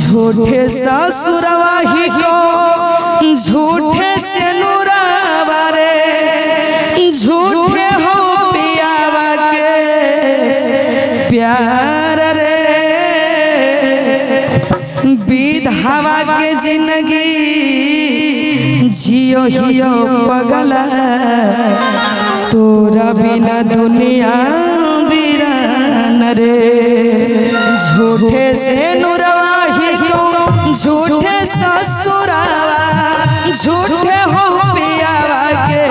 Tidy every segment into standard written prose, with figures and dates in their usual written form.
झूठे ससुरवा ही को झूठे से नुरावा रे, झूठे हो पियावा के प्यार रे। विधवा के जिंदगी जियो हियो पगला, तोरा बिना दुनिया वीरान रे। झूठे से नुरवा ही को झूठे ससुरावा, झूठे हो पियावा के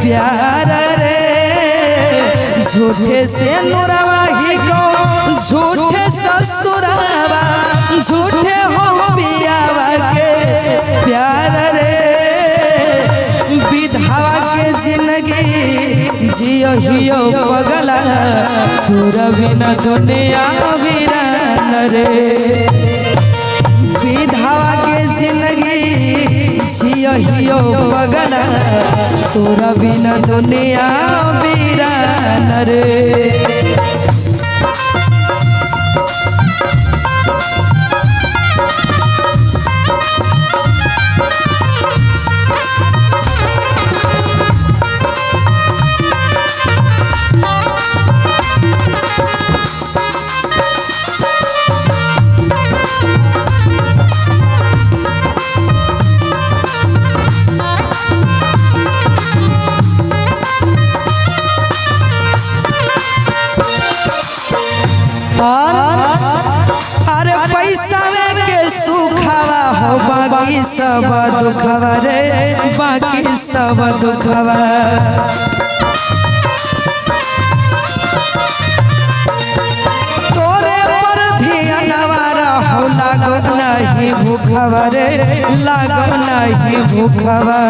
प्यार रे। झूठे से नुरवा ही को झूठे ससुरावा, झूठे हो पियावा के प्यार रे। विधवा के जिंदगी जियो हियो पगला, तोरा बिना दुनिया वीरान रे। विधवा के जिंदगी जियो हियो पगला, तोरा बिना दुनिया वीरान रे। अरे पैसा के सुखवा हो, बाकी सब दुखवा रे, बाकी सब दुखवा। तोरे पर ध्यानवा रहो, लागो नहीं भूखवा रे, लागो नहीं भूखवा।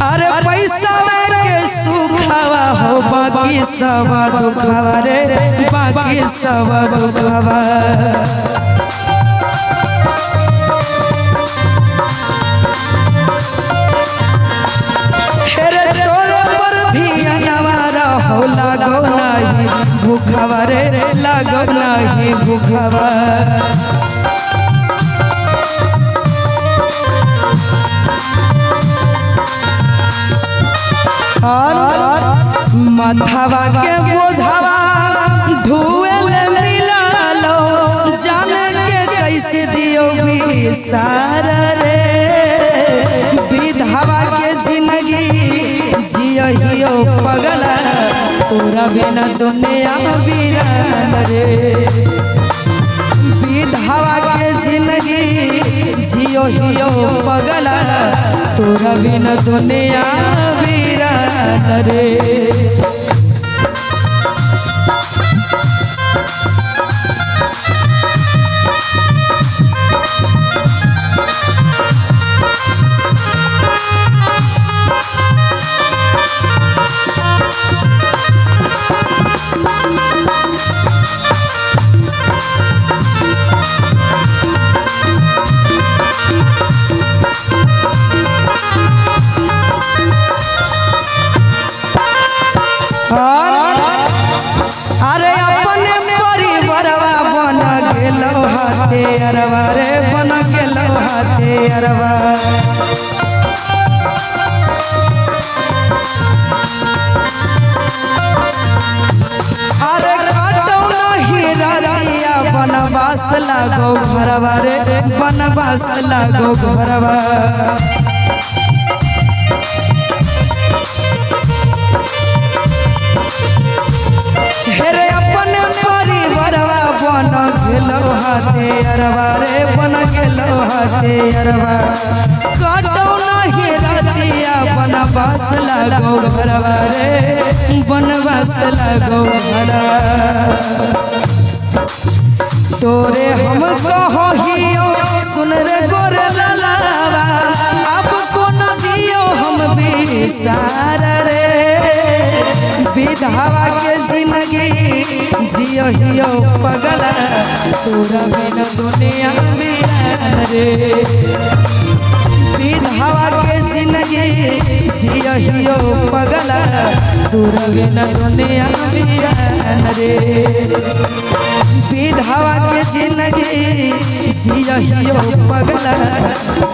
अरे पैसा के सुखवा हो, बाकी सब दुखवा रे, बाकी सब दुखवा। हेरे तोरे पर ध्यानवा रहो, लागो नहीं भूखवा रे, लागो नहीं भूखवा। मथवा के बोझवा धुएल मिलालो, जान के कैसे दियो विसार रे। विधवा के जिंदगी जियो हियो पगला, तोरा बिना दुनिया वीरान रे। विधवा के जिंदगी जियो हियो पगला, तोरा बिना दुनिया वीरान रे। अरे अपने परिवारवा बन गेलो हाथे अरवा रे, बन गेलो हाथे अरवा। अरे काटो नहीं रतिया, बनवास लागो घरवा रे, बनवास लागो घरवा। हेरे अपने परिवारवा बन गेलो हाथे अरवा रे, बन गेलो हाथे अरवा। काटो नहीं रतिया, बनवास लागो घरवा रे, बनवास लागो घरवा। तोरे हम कहो हियो सुन रे गोरे ललावा, अब को न दियो हम विसार रे। विधवा के जिंदगी जियो हियो पगला, तोरा बिना दुनिया वीरान रे। विधवा के जिंदगी जियो पगला दूर न दुनिया वीरान रे विधवा के जिंदगी जियो पगला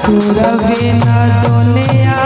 दूर न दुनिया